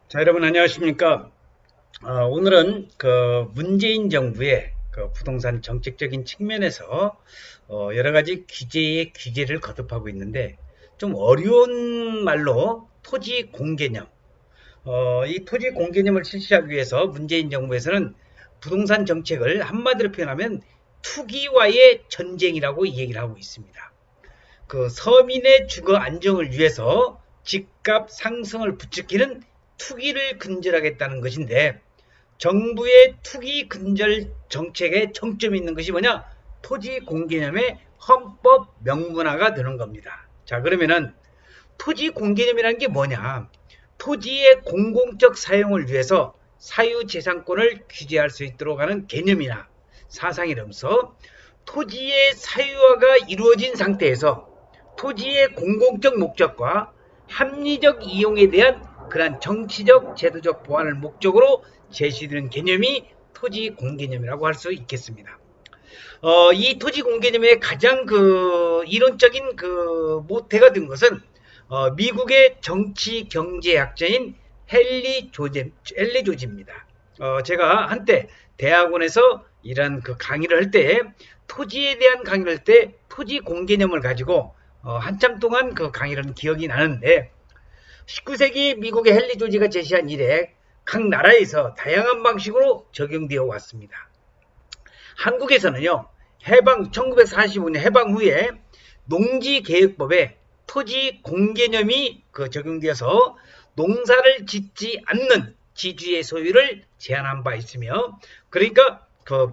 자, 여러분 안녕하십니까? 오늘은 문재인 정부의 부동산 정책적인 측면에서 여러 가지 규제의 규제를 거듭하고 있는데 좀 어려운 말로 토지 공개념. 이 토지 공개념을 실시하기 위해서 문재인 정부에서는 부동산 정책을 한마디로 표현하면 투기와의 전쟁이라고 얘기를 하고 있습니다. 서민의 주거 안정을 위해서 집값 상승을 부추기는 투기를 근절하겠다는 것인데, 정부의 투기 근절 정책의 정점이 있는 것이 뭐냐? 토지 공개념의 헌법 명문화가 되는 겁니다. 자, 그러면은 토지 공개념이라는 게 뭐냐? 토지의 공공적 사용을 위해서 사유재산권을 규제할 수 있도록 하는 개념이나 사상이라면서, 토지의 사유화가 이루어진 상태에서 토지의 공공적 목적과 합리적 이용에 대한 그러한 정치적, 제도적 보완을 목적으로 제시되는 개념이 토지 공개념이라고 할 수 있겠습니다. 이 토지 공개념의 가장 이론적인 모태가 된 것은 미국의 정치 경제학자인 헨리 조지입니다. 제가 한때 대학원에서 이런 강의를 할 때, 토지에 대한 강의를 할 때 토지 공개념을 가지고 한참 동안 강의를 한 기억이 나는데, 19세기 미국의 헨리 조지가 제시한 이래 각 나라에서 다양한 방식으로 적용되어 왔습니다. 한국에서는요, 1945년 해방 후에 농지계획법에 토지 공개념이 적용되어서 농사를 짓지 않는 지주의 소유를 제한한 바 있으며, 그러니까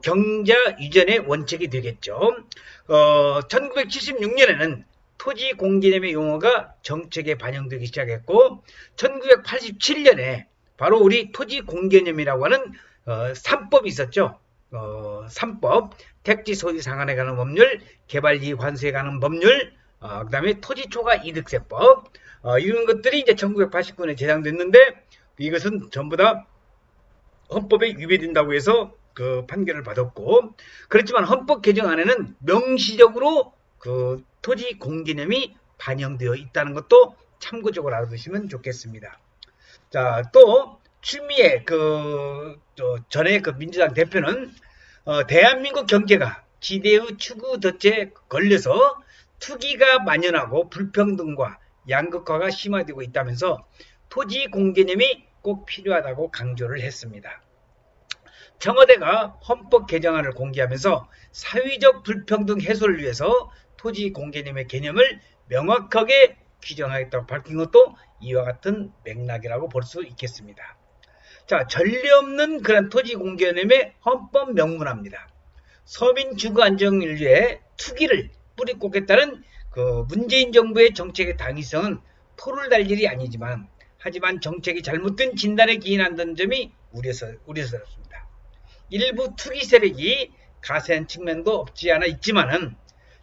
경자 유전의 원칙이 되겠죠. 1976년에는 토지 공개념의 용어가 정책에 반영되기 시작했고, 1987년에 바로 우리 토지 공개념이라고 하는 3법이 있었죠. 3법, 택지 소유 상한에 관한 법률, 개발이익 환수에 관한 법률, 그 다음에 토지 초과 이득세법, 이런 것들이 이제 1989년에 제정됐는데, 이것은 전부 다 헌법에 위배된다고 해서 판결을 받았고, 그렇지만 헌법 개정안에는 명시적으로 토지 공개념이 반영되어 있다는 것도 참고적으로 알아두시면 좋겠습니다. 자, 또 추미애 전에 민주당 대표는 대한민국 경제가 기대의 추구 덫에 걸려서 투기가 만연하고 불평등과 양극화가 심화되고 있다면서 토지 공개념이 꼭 필요하다고 강조를 했습니다. 청와대가 헌법 개정안을 공개하면서 사회적 불평등 해소를 위해서 토지 공개념의 개념을 명확하게 규정하겠다고 밝힌 것도 이와 같은 맥락이라고 볼 수 있겠습니다. 자, 전례 없는 그런 토지 공개념의 헌법 명문화입니다. 서민 주거 안정을 위해 투기를 뿌리꽂겠다는 문재인 정부의 정책의 당위성은 토를 달 일이 아니지만, 하지만 정책이 잘못된 진단에 기인한다는 점이 우려스럽습니다. 일부 투기 세력이 가세한 측면도 없지 않아 있지만은,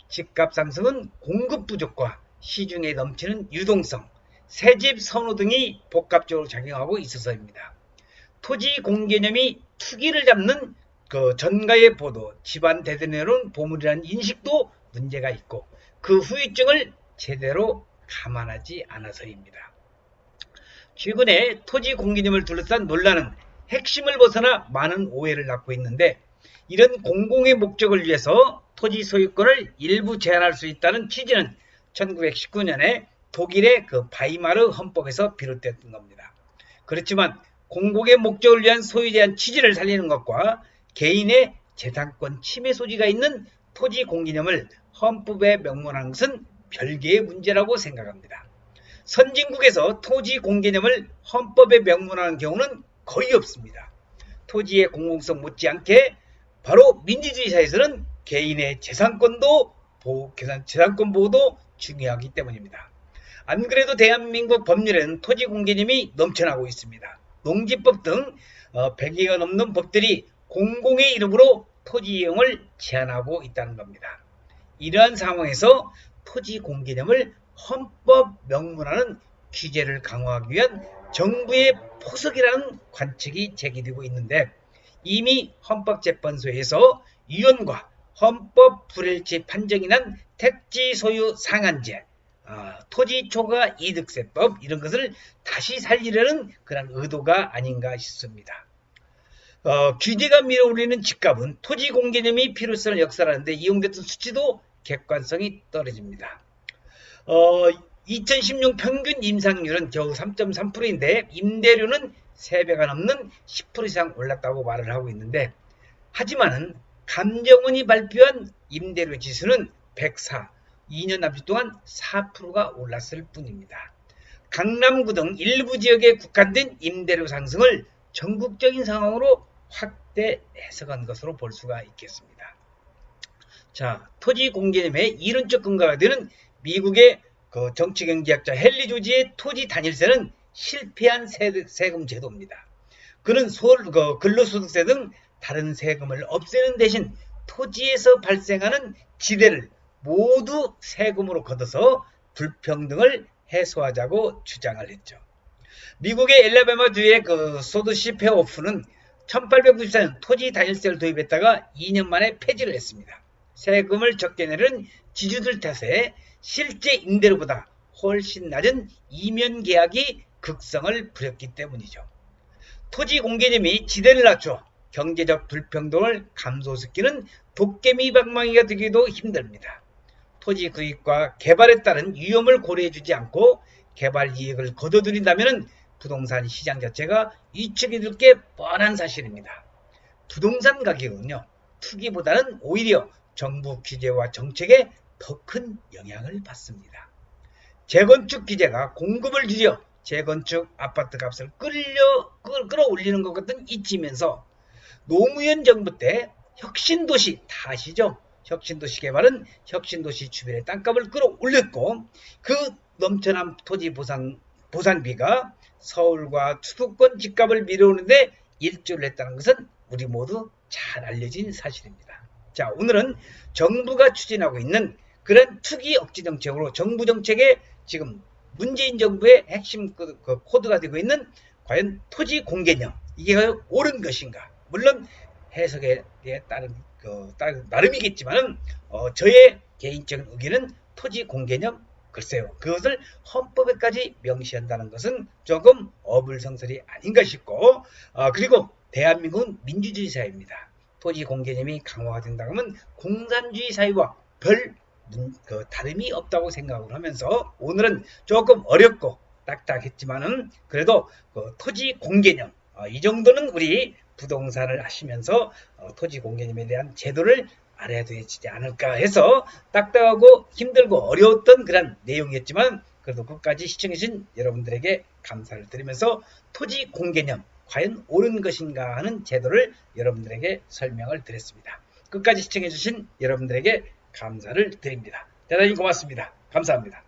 집값 상승은 공급 부족과 시중에 넘치는 유동성, 새집 선호 등이 복합적으로 작용하고 있어서입니다. 토지 공개념이 투기를 잡는 전가의 보도, 집안 대대내로는 보물이라는 인식도 문제가 있고, 그 후유증을 제대로 감안하지 않아서입니다. 최근에 토지 공개념을 둘러싼 논란은 핵심을 벗어나 많은 오해를 낳고 있는데, 이런 공공의 목적을 위해서 토지 소유권을 일부 제한할 수 있다는 취지는 1919년에 독일의 바이마르 헌법에서 비롯됐던 겁니다. 그렇지만 공공의 목적을 위한 소유에 대한 취지를 살리는 것과 개인의 재산권 침해 소지가 있는 토지 공개념을 헌법에 명문하는 것은 별개의 문제라고 생각합니다. 선진국에서 토지 공개념을 헌법에 명문하는 경우는 거의 없습니다. 토지의 공공성 못지않게 바로 민주주의 사회에서는 개인의 재산권 보호도 중요하기 때문입니다. 안 그래도 대한민국 법률에는 토지 공개념이 넘쳐나고 있습니다. 농지법 등 100개가 넘는 법들이 공공의 이름으로 토지 이용을 제한하고 있다는 겁니다. 이러한 상황에서 토지 공개념을 헌법 명문화는 규제를 강화하기 위한 정부의 포석이라는 관측이 제기되고 있는데, 이미 헌법재판소에서 위헌과 헌법 불일치 판정이 난 택지 소유 상한제, 토지 초과 이득세법 이런 것을 다시 살리려는 그런 의도가 아닌가 싶습니다. 규제가 밀어올리는 집값은 토지 공개념이 필요성을 역설하는데 이용됐던 수치도 객관성이 떨어집니다. 2016 평균 임상률은 겨우 3.3%인데 임대료는 3배가 넘는 10% 이상 올랐다고 말을 하고 있는데, 하지만은 감정원이 발표한 임대료 지수는 104, 2년 남짓 동안 4%가 올랐을 뿐입니다. 강남구 등 일부 지역에 국한된 임대료 상승을 전국적인 상황으로 확대 해석한 것으로 볼 수가 있겠습니다. 자, 토지 공개념의 이론적 근거가 되는 미국의 정치경제학자 헨리 조지의 토지 단일세는 실패한 세금 제도입니다. 그는 근로소득세 등 다른 세금을 없애는 대신 토지에서 발생하는 지대를 모두 세금으로 걷어서 불평등을 해소하자고 주장을 했죠. 미국의 엘라바마주의 소드시 페어오프는 1894년 토지 단일세를 도입했다가 2년 만에 폐지를 했습니다. 세금을 적게 내는 지주들 탓에 실제 임대료보다 훨씬 낮은 이면 계약이 극성을 부렸기 때문이죠. 토지 공개념이 지대를 낮춰 경제적 불평등을 감소시키는 도깨비 방망이가 되기도 힘듭니다. 토지 구입과 개발에 따른 위험을 고려해주지 않고 개발 이익을 거둬들인다면 부동산 시장 자체가 위축이 될 게 뻔한 사실입니다. 부동산 가격은요, 투기보다는 오히려 정부 규제와 정책에 더 큰 영향을 받습니다. 재건축 규제가 공급을 줄여 재건축 아파트 값을 끌어올리는 것 같은 이치면서 노무현 정부 때 혁신도시 다 아시죠? 혁신도시 개발은 혁신도시 주변의 땅값을 끌어올렸고 그 넘쳐난 토지 보상비가 서울과 수도권 집값을 밀어오는데 일조를 했다는 것은 우리 모두 잘 알려진 사실입니다. 자, 오늘은 정부가 추진하고 있는 그런 투기 억제 정책으로 정부 정책에 지금 문재인 정부의 핵심 코드가 되고 있는 과연 토지 공개념, 이게 옳은 것인가? 물론 해석에 따른 나름이겠지만 저의 개인적인 의견은 토지 공개념, 글쎄요, 그것을 헌법에까지 명시한다는 것은 조금 어불성설이 아닌가 싶고, 그리고 대한민국은 민주주의 사회입니다. 토지 공개념이 강화가 된다고 하면 공산주의 사회와 별 다름이 없다고 생각을 하면서 오늘은 조금 어렵고 딱딱했지만은 그래도 토지 공개념, 이 정도는 우리 부동산을 하시면서 토지 공개념에 대한 제도를 알아야 되지 않을까 해서 딱딱하고 힘들고 어려웠던 그런 내용이었지만 그래도 끝까지 시청해주신 여러분들에게 감사를 드리면서 토지 공개념 과연 옳은 것인가 하는 제도를 여러분들에게 설명을 드렸습니다. 끝까지 시청해주신 여러분들에게 감사를 드립니다. 대단히 고맙습니다. 감사합니다.